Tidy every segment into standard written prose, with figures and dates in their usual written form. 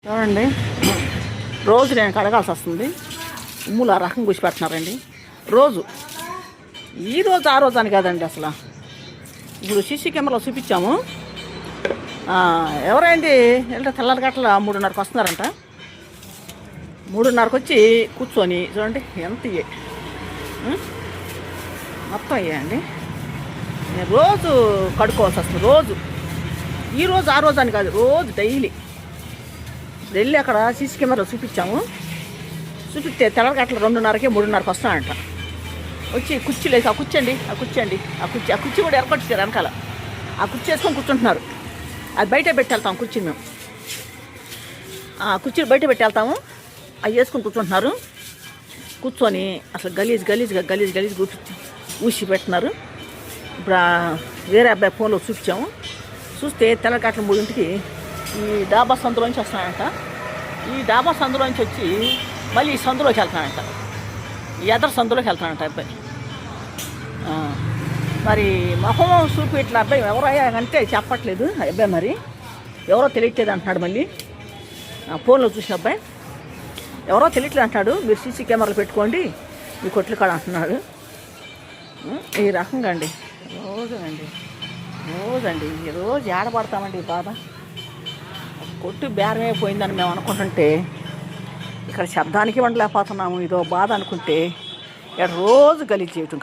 చూడండి, రోజు నేను కడగాల్సి వస్తుంది. ఉమ్ములు ఆ రకం కూసి పెడుతున్నారండి రోజు. ఈ రోజు ఆ రోజు అని కాదండి, అసలు ఇప్పుడు సీసీ కెమెరాలో చూపించాము. ఎవరైంది వెళ్తే తెల్లారి గట్ల 3:30కి వస్తున్నారంట. 3:30కి వచ్చి కూర్చొని చూడండి ఎంత ఇయ్యే మొత్తం ఇయ్యండి. నేను రోజు కడుక్కోవాల్సి వస్తుంది. రోజు ఈ రోజు ఆ రోజు అని కాదు, రోజు డైలీ వెళ్ళి అక్కడ సీసీ కెమెరాలో చూపించాము. చూపిస్తే తెల్లారి గట్ల 2:30కి 3:30కి వస్తానంట. వచ్చి కుర్చీలు వేసి ఆ కుర్చీ కూడా ఏర్పడిచారు వెనకాల. ఆ కుర్చీ వేసుకొని కూర్చుంటున్నారు. అది బయట పెట్టి వెళ్తాం కుర్చీ. మేము ఆ కుర్చీలు బయట పెట్టి వెళ్తాము. అవి వేసుకొని కూర్చుంటున్నారు. కూర్చొని అసలు గలీజ్ ఊసి పెడుతున్నారు. ఇప్పుడు వేరే అబ్బాయి ఫోన్లో చూపించాము. చూస్తే తెల్లారి గట్ల 3ంటికి ఈ డాబా సందులోంచి వస్తున్నాడంట. ఈ డాబా సందులోంచి వచ్చి మళ్ళీ ఈ సందులోకి వెళ్తున్నాడంట. ఈ ఎదర సందులోకి వెళ్తున్నాడంట అబ్బాయి. మరి మొహం చూపి ఇట్లా అబ్బాయి ఎవరయ్యా అంటే చెప్పట్లేదు అబ్బాయి. మరి ఎవరో తెలియట్లేదు అంటున్నాడు. మళ్ళీ ఫోన్లో చూసిన అబ్బాయి ఎవరో తెలియట్లేదు అంటున్నాడు. మీరు సీసీ కెమెరాలు పెట్టుకోండి మీ కొట్లు కాడ అంటున్నాడు. ఈ రకంగా అండి రోజు ఏడబడతామండి బాబా. కొట్టు బేరమే పోయిందని మేము అనుకుంటుంటే ఇక్కడ శబ్దానికి వండలేకపోతున్నాము. ఇదో బాధ అనుకుంటే ఇక్కడ రోజు గలీజ్ చేయటం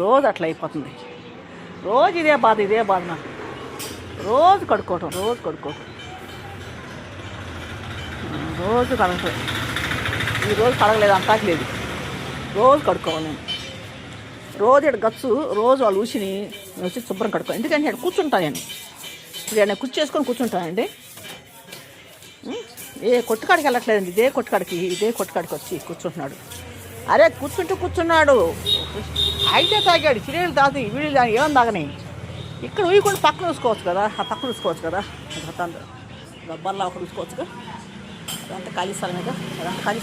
రోజు అట్లా అయిపోతుంది. రోజు ఇదే బాధ నాకు. రోజు కడుక్కోవటం రోజు కడగటం. ఈరోజు కడగలేదు, అంతాకలేదు. రోజు కడుక్కోవాలి నేను. రోజు ఇక్కడ గచ్చు రోజు వాళ్ళు ఊసిని వచ్చి శుభ్రం కడుక్కోవాలి. ఎందుకంటే ఇక్కడ కూర్చుంటాను నేను. ఇక్కడ నేను కూర్చేసుకొని కూర్చుంటానండి. ఏ కొట్టుకాడికి వెళ్ళట్లేదండి. ఇదే కొట్టుకాడికి వచ్చి కూర్చుంటున్నాడు. అరే కూర్చున్నాడు. అయితే తాగాడు. చిరేళ్ళు తాగి వీళ్ళు ఏమని తాగని. ఇక్కడ ఊయకుండా పక్కన చూసుకోవచ్చు కదా. ఆ పక్కన చూసుకోవచ్చు కదా. బల్లా ఒకటి చూసుకోవచ్చుగా. అదంతా ఖాళీ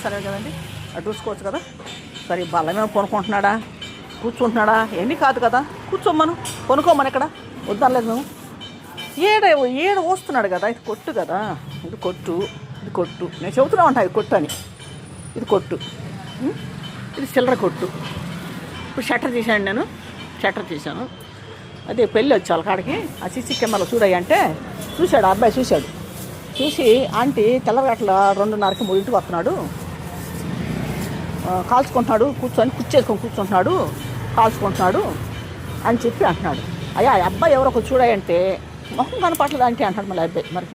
స్థలమే కదండి. అటు చూసుకోవచ్చు కదా. సరే బల్లమే కొనుక్కుంటున్నాడా, కూర్చుంటున్నాడా ఎన్ని కాదు కదా. కూర్చోమ్మను, కొనుక్కోమని ఇక్కడ వద్దనలేదు మేము. ఏడ వస్తున్నాడు కదా. ఇది కొట్టు కదా. ఇది కొట్టు నేను చెబుతున్నా ఉంటాను. ఇది కొట్టు అని. ఇది కొట్టు, ఇది చిల్లర కొట్టు. ఇప్పుడు షట్టర్ చేశాను. అదే పెళ్ళి వచ్చి వాళ్ళ కాడికి ఆ సీసీ కెమెరాలో చూడాయి అంటే చూశాడు. ఆ అబ్బాయి చూసి ఆంటీ తెల్లగట్ల 2:30కి 3ంటికి వస్తున్నాడు, కాల్చుకుంటున్నాడు, కుర్చేసుకొని కూర్చుంటున్నాడు, కాల్చుకుంటున్నాడు అని చెప్పి అంటున్నాడు. అయ్యా అబ్బాయి ఎవరో ఒక చూడాయంటే మొహం కనపట్లేదు అంటే అంటాడు మళ్ళీ అబ్బాయి. మరి